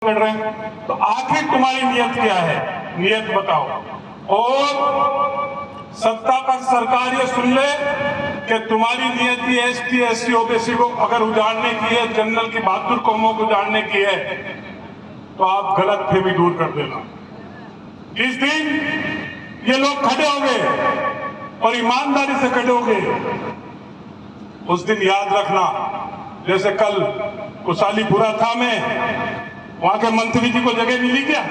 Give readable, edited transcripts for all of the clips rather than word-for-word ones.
लड़ रहे हैं, तो आखिर तुम्हारी नियत क्या है? नियत बताओ। और सत्ता पर सरकार ये सुन ले कि तुम्हारी नियत ये एसटी एससी ओबीसी को अगर उजाड़ने की है, जनरल की बहादुर कौमों को उजाड़ने की है, तो आप गलत फहमी दूर कर देना। जिस दिन ये लोग खड़े होंगे और ईमानदारी से खड़े होंगे, उस दिन याद रखना, जैसे कल कुशालीपुरा था में वहां के मंत्री जी को जगह मिली क्या?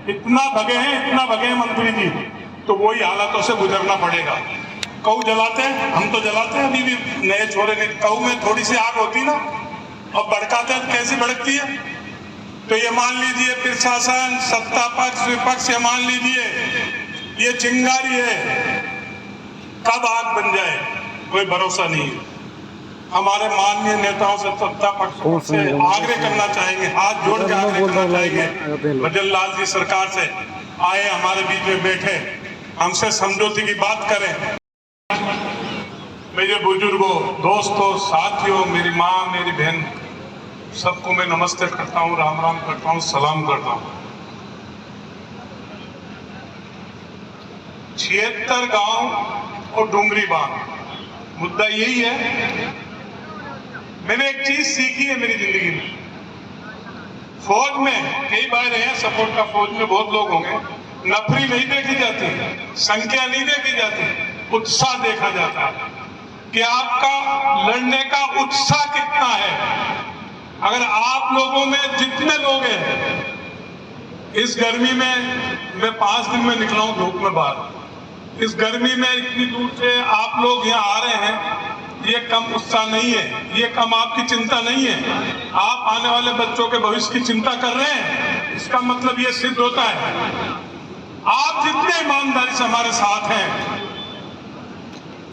इतना भगे हैं मंत्री जी, तो वही हालातों से गुजरना पड़ेगा। कऊ जलाते हैं, हम तो जलाते हैं, अभी भी नए छोरे ने कऊ में थोड़ी सी आग होती ना, अब भड़काते हैं, कैसी भड़कती है। तो ये मान लीजिए प्रशासन, सत्ता पक्ष, विपक्ष, ये मान लीजिए ये चिंगारी है, कब आग बन जाए कोई भरोसा नहीं है। हमारे माननीय नेताओं से, सत्ता पक्ष से आग्रह करना चाहेंगे, हाथ जोड़ के आग्रह करना चाहेंगे, भजन लाल जी सरकार से आए, हमारे बीच में बैठे, हमसे समझौते की बात करें। मेरे बुजुर्गों, दोस्तों, साथियों, मेरी माँ, मेरी बहन, सबको मैं नमस्ते करता हूँ, राम राम करता हूँ, सलाम करता हूँ। 76 गांव और डूंगरी बांध, मुद्दा यही है। मैंने एक चीज सीखी है मेरी जिंदगी में, फौज में कई बार रहे, सपोर्ट का फौज में बहुत लोग होंगे, नफरी नहीं देखी जाती, संख्या नहीं देखी जाती, उत्साह देखा जाता है कि आपका लड़ने का उत्साह कितना है। अगर आप लोगों में जितने लोग हैं, इस गर्मी में मैं 5 दिन में निकला हूं धूप में बाहर, इस गर्मी में इतनी दूर से आप लोग यहाँ आ रहे हैं, ये कम उत्साह नहीं है, ये कम आपकी चिंता नहीं है। आप आने वाले बच्चों के भविष्य की चिंता कर रहे हैं, इसका मतलब ये सिद्ध होता है आप जितने ईमानदारी से हमारे साथ हैं।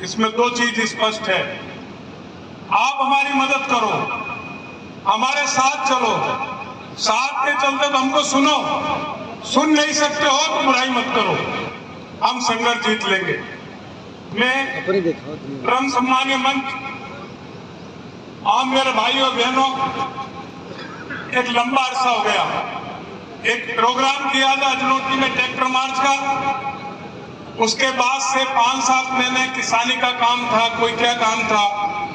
इसमें 2 चीज स्पष्ट है, आप हमारी मदद करो, हमारे साथ चलो, साथ के चलते तो हमको सुनो, सुन नहीं सकते हो तो बुराई मत करो, हम संघर्ष जीत लेंगे। मैं परम सम्मानीय मंच, आप मेरे भाइयों बहनों, एक लंबा अरसा हो गया, एक प्रोग्राम किया था अजनोटी में ट्रैक्टर मार्च का, उसके बाद से 5-7 महीने किसानी का काम था, कोई क्या काम था,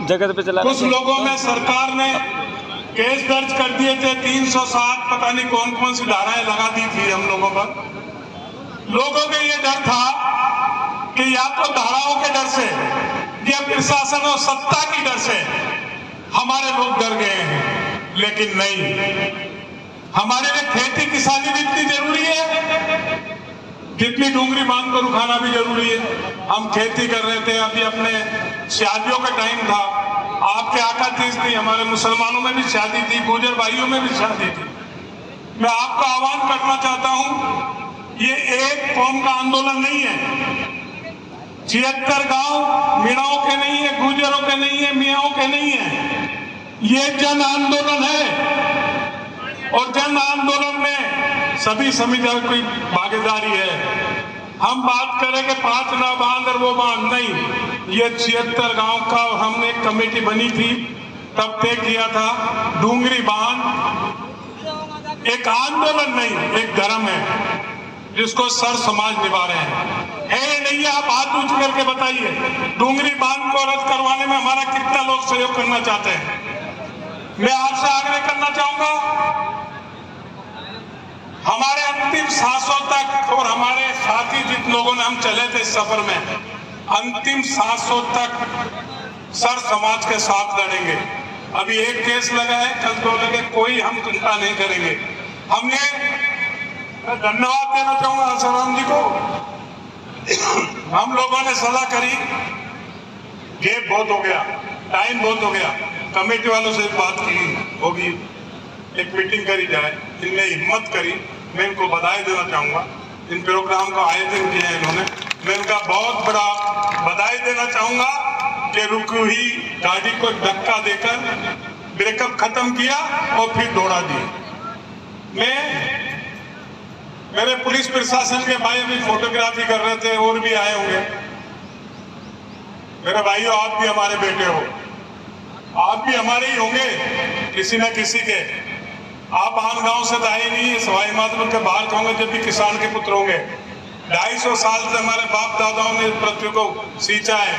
जगह पे चला, कुछ लोगों में सरकार ने केस दर्ज कर दिए थे, 307 पता नहीं कौन कौन सी धाराएं लगा दी थी हम लोगों पर। लोगों को ये डर था कि या तो धाराओं के डर से या प्रशासन और सत्ता की डर से हमारे लोग डर गए हैं, लेकिन नहीं, हमारे लिए खेती किसानी भी इतनी जरूरी है जितनी डूंगरी बांध को रुकाना भी जरूरी है। हम खेती कर रहे थे, अभी अपने शादियों का टाइम था, आपके आका तीज थी, हमारे मुसलमानों में भी शादी थी, गुर्जर भाइयों में भी शादी थी। मैं आपका आह्वान करना चाहता हूं, ये एक कौम का आंदोलन नहीं है, 76 गांव मीणाओं के नहीं है, गुर्जरों के नहीं है, मियाओं के नहीं है, ये जन आंदोलन है। और जन आंदोलन में सभी समुदाय की भागीदारी है। हम बात करें कि 5 ना बांध और वो बांध नहीं, ये 76 गांव का हमने एक कमेटी बनी थी, तब तय किया था डूंगरी बांध एक आंदोलन नहीं, एक धर्म है जिसको सर समाज निभा रहे हैं। है नहीं है, आप हाथ ऊंच करके बताइए, डूंगरी बांध को रद्द करवाने में हमारा कितना लोग सहयोग करना चाहते हैं। मैं आपसे आग्रह करना चाहूंगा, हमारे अंतिम सांसों तक, और हमारे साथी जिन लोगों ने हम चले थे इस सफर में, अंतिम सांसों तक सर समाज के साथ लड़ेंगे। अभी एक केस लगा है, कल 2 लगे, कोई हम चिंता नहीं करेंगे। हमने, मैं धन्यवाद देना चाहूंगा आसाराम जी को, हम लोगों ने सलाह करी, गेप बहुत हो गया, टाइम बहुत हो गया, कमेटी वालों से बात की होगी, एक मीटिंग करी जाए, इनने हिम्मत करी, मैं इनको बधाई देना चाहूंगा। इन प्रोग्राम का आयोजन किया है इन्होंने, मैं इनका बहुत बड़ा बधाई देना चाहूंगा कि रुकी हुई गाड़ी को धक्का देकर ब्रेकअप खत्म किया और फिर दौड़ा दिया। मैं, मेरे पुलिस प्रशासन के भाई अभी फोटोग्राफी कर रहे थे, और भी आए होंगे। मेरे भाइयों, आप भी हमारे बेटे हो, आप भी हमारे ही होंगे किसी न किसी के। आप आन गांव से आए नहीं है, सवाई माधोपुर के बाहर होंगे, जब भी किसान के पुत्र होंगे। 250 साल से हमारे बाप दादाओं ने पृथ्वी को सींचा है,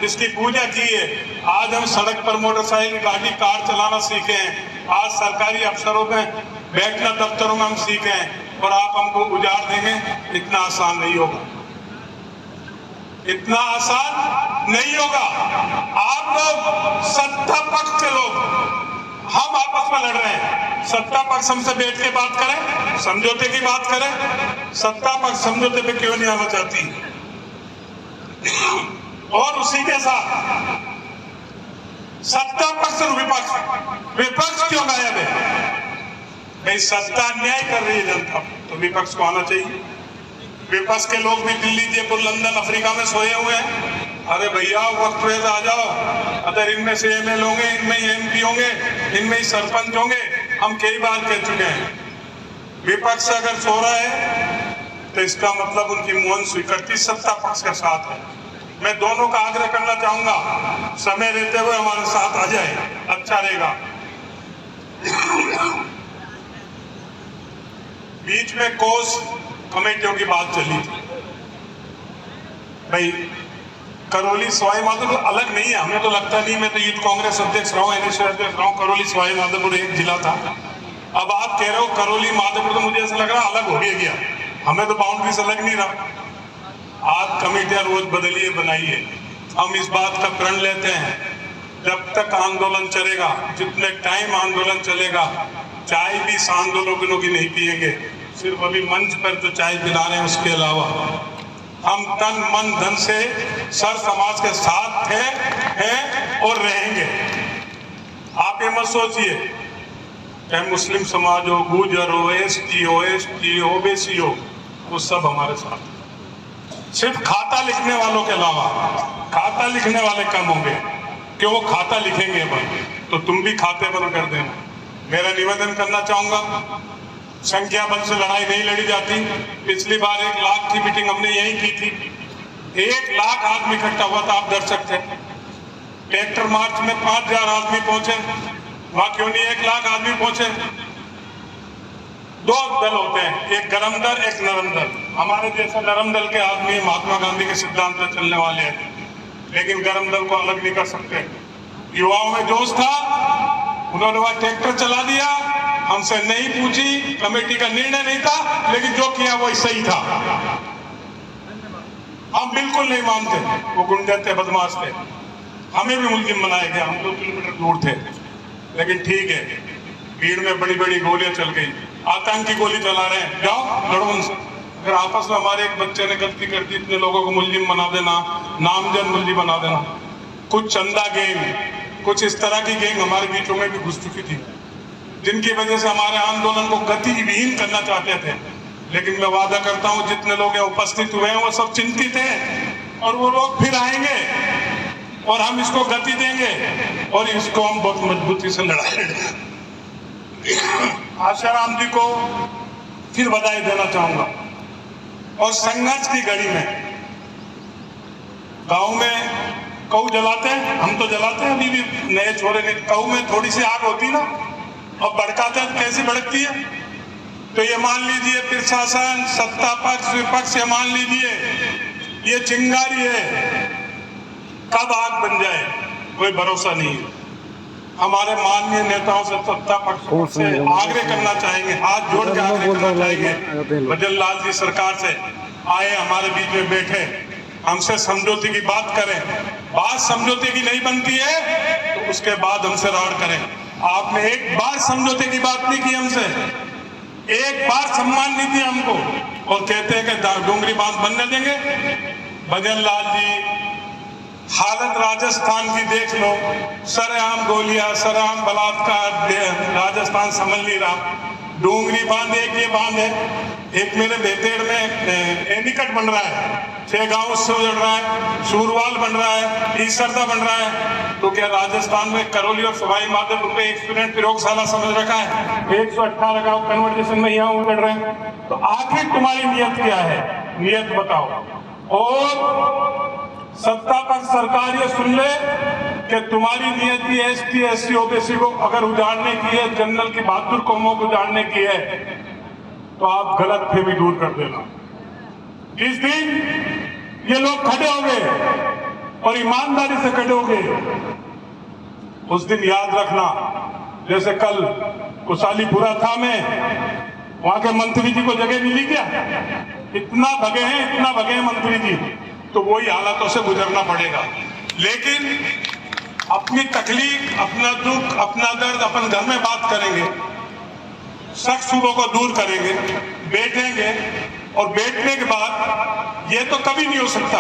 इसकी पूजा की है। आज हम सड़क पर मोटरसाइकिल, गाड़ी, कार चलाना सीखे हैं। आज सरकारी अफसरों में बैठना, दफ्तरों में हम सीखे हैं, और आप हमको उजाड़ देंगे। इतना आसान नहीं होगा, इतना आसान नहीं होगा। आप लोग सत्ता पक्ष के लोग, हम आपस में लड़ रहे हैं। सत्ता पक्ष हमसे बैठ के बात करें, समझौते की बात करें। सत्ता पक्ष समझौते पे क्यों नहीं आना चाहती? और उसी के साथ सत्ता पक्ष और विपक्ष क्यों गायब है? भाई सत्ता अन्याय कर रही है जनता, तो विपक्ष को आना चाहिए। विपक्ष के लोग भी दिल्ली, जयपुर, लंदन, अफ्रीका में सोए हुए हैं। अरे भैया वक्त पे आ जाओ। अगर इनमें से एमएल होंगे, इनमें ही एमपी होंगे, इनमें ही सरपंच होंगे। हम कई बार कह चुके हैं, विपक्ष अगर सो रहा है तो इसका मतलब उनकी मौन स्वीकृति सत्ता पक्ष के साथ है। मैं दोनों का आग्रह करना चाहूंगा, समय रहते हुए हमारे साथ आ जाए, अच्छा रहेगा। बीच में कोस कमेटियों की बात चली थी। भाई करौली सवाई माधोपुर अलग नहीं है, हमें तो लगता नहीं। मैं तो यूथ कांग्रेस अध्यक्ष रहा हूँ, एनएसयू अध्यक्ष रहा हूँ। करौली सवाई माधोपुर एक जिला था। अब आप कह रहे हो करौली माधोपुर, तो मुझे ऐसा लग रहा अलग हो गया। हमें तो बाउंड्री से अलग नहीं रहा। आप कमेटियां रोज बदलिए, बनाइए। हम इस बात का प्रण लेते हैं, जब तक आंदोलन चलेगा, जितने टाइम आंदोलन चलेगा, चाय भी आंदोलनों की नहीं पिएंगे। सिर्फ अभी मंच पर तो चाय पिला रहे हैं, उसके अलावा हम तन मन धन से सर समाज के साथ हैं और रहेंगे। आप ये मत सोचिए, चाहे मुस्लिम समाज हो, गुर्जर हो, एसटी हो, ओबीसी हो, वो सब हमारे साथ। सिर्फ खाता लिखने वालों के अलावा, खाता लिखने वाले कम होंगे, क्यों? वो खाता लिखेंगे बंद, तो तुम भी खाते बंद कर देना। मेरा निवेदन करना चाहूंगा, संख्या बल से लड़ाई नहीं लड़ी जाती। पिछली बार 1 लाख की मीटिंग हमने यही की थी। 1 लाख आदमी इकट्ठा हुआ था, आप दर्शक थे। ट्रैक्टर मार्च में 5000 आदमी पहुंचे, वहां क्यों नहीं 1 लाख आदमी पहुंचे? 2 दल होते हैं, एक गरम दल, एक नरम दल। हमारे जैसे नरम दल के आदमी महात्मा गांधी के सिद्धांत पर चलने वाले हैं, लेकिन गरम दल को अलग नहीं कर सकते। युवाओं में जोश था, उन्होंने वहां ट्रैक्टर चला दिया, हमसे नहीं पूछी, कमेटी का निर्णय नहीं था, लेकिन जो किया वो सही था। हम बिल्कुल नहीं मानते, वो गुंडे थे, बदमाश थे, हमें भी मुल्जिम बनाया गया। हम 2 किलोमीटर दूर थे, लेकिन ठीक है, भीड़ में बड़ी बड़ी गोलियां चल गई, आतंकी गोली चला रहे हैं, जाओ लड़ो उनसे। फिर आपस में हमारे एक बच्चे ने गलती कर दी, इतने लोगों को मुल्जिम बना देना, नामजद मुल्जिम बना देना। कुछ चंदा गैंग, कुछ इस तरह की गैंग हमारे बीचों में भी घुस चुकी थी, जिनकी वजह से हमारे आंदोलन को गतिविहीन करना चाहते थे। लेकिन मैं वादा करता हूं, जितने लोग यहाँ उपस्थित हुए हैं वो सब चिंतित हैं, और वो लोग फिर आएंगे और हम इसको गति देंगे और इसको हम बहुत मजबूती से लड़ाएंगे। आशाराम जी को फिर बधाई देना चाहूंगा। और संघर्ष की घड़ी में गांव में कऊ जलाते हैं, हम तो जलाते हैं, अभी भी नए छोरे ने। कऊ में थोड़ी सी आग होती ना, और भड़काते हैं, कैसी भड़कती है? तो ये मान लीजिए प्रशासन, सत्ता पक्ष, विपक्ष, ये मान लीजिए ये चिंगारी है, कब आग बन जाए कोई भरोसा नहीं है। हमारे माननीय नेताओं से, सत्ता पक्ष से आग्रह करना चाहेंगे, हाथ जोड़ के आग्रह करना चाहेंगे, भजन लाल जी सरकार से आए, हमारे बीच में बैठे, हमसे समझौते की बात करें। बात समझौते की नहीं बनती है तो उसके बाद हमसे राड़ करें। आपने एक बार समझौते की बात नहीं की हमसे, एक बार सम्मान नहीं दिया हमको, और कहते हैं कि डोंगरी बांध बनने देंगे। भजन लाल जी, हालत राजस्थान की देख लो, सरेआम गोलियां, सरेआम बलात्कार, राजस्थान संभल नहीं रहा। डोंगरी बांध एक ये बांध है, एक मेरे बेतेड़ में एनीकट बन रहा है, 6 गांव उससे उजड़ रहा है, सूरवाल बन रहा है, ईसरदा बन रहा है। तो क्या राजस्थान में करौली और सवाई माधोपुर पे एक्सपीरियंस प्रयोगशाला समझ रखा है? 118 गांव कन्वर्जेशन में यहाँ उजड़ रहे हैं। तो आखिर तुम्हारी नियत क्या है? नियत बताओ। और सत्ता पक्ष सरकार ये सुन ले कि तुम्हारी नियति एसटी एससी ओबीसी को अगर उजाड़ने की है, जनरल की बहादुर कौमों को उजाड़ने की है, तो आप गलत फहमी दूर कर देना। जिस दिन ये लोग खड़े होंगे और ईमानदारी से खड़े होंगे, उस दिन याद रखना, जैसे कल कुशालीपुरा था में वहां के मंत्री जी को जगह मिली क्या? इतना भगे हैं मंत्री जी, तो वही हालातों से गुजरना पड़ेगा। लेकिन अपनी तकलीफ, अपना दुख, अपना दर्द अपन घर में बात करेंगे, शक शुबों को दूर करेंगे, बैठेंगे, और बैठने के बाद ये तो कभी नहीं हो सकता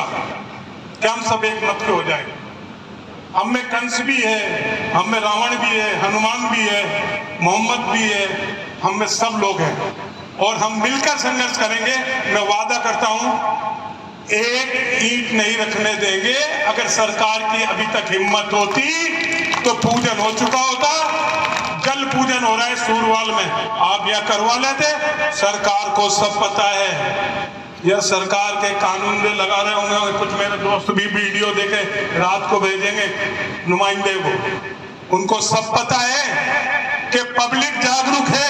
कि हम सब एक मत के हो जाए। हम में कंस भी है, हम में रावण भी है, हनुमान भी है, मोहम्मद भी है, हम में सब लोग हैं, और हम मिलकर संघर्ष करेंगे। मैं वादा करता हूं, एक ईंट नहीं रखने देंगे। अगर सरकार की अभी तक हिम्मत होती तो पूजन हो चुका होता। जल पूजन हो रहा है सूरवाल में, आप यह करवा लेते। सरकार को सब पता है, यह सरकार के कानून में लगा रहे होंगे। कुछ मेरे दोस्त भी वीडियो देखे रात को भेजेंगे नुमाइंदे को, उनको सब पता है कि पब्लिक जागरूक है।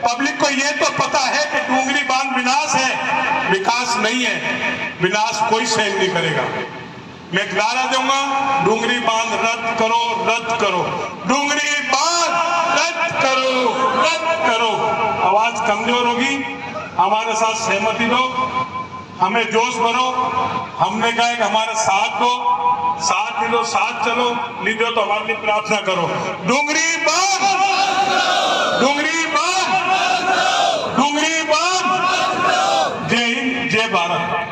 पब्लिक को यह तो पता है कि डूंगरी बांध विनाश है, विकास नहीं है। विनाश कोई सहन नहीं करेगा। मैं एक नारा दूंगा, डूंगरी बांध रद्द करो, रद्द करो, डूंगरी बांध रद्द करो, रद्द करो। आवाज कमजोर होगी, हमारे साथ सहमति दो, हमें जोश भरो। हमने कहा कि हमारे साथ दो, साथ दो, साथ चलो, नहीं दो तो हमारे लिए प्रार्थना करो। डूंगरी बांध, डूंगरी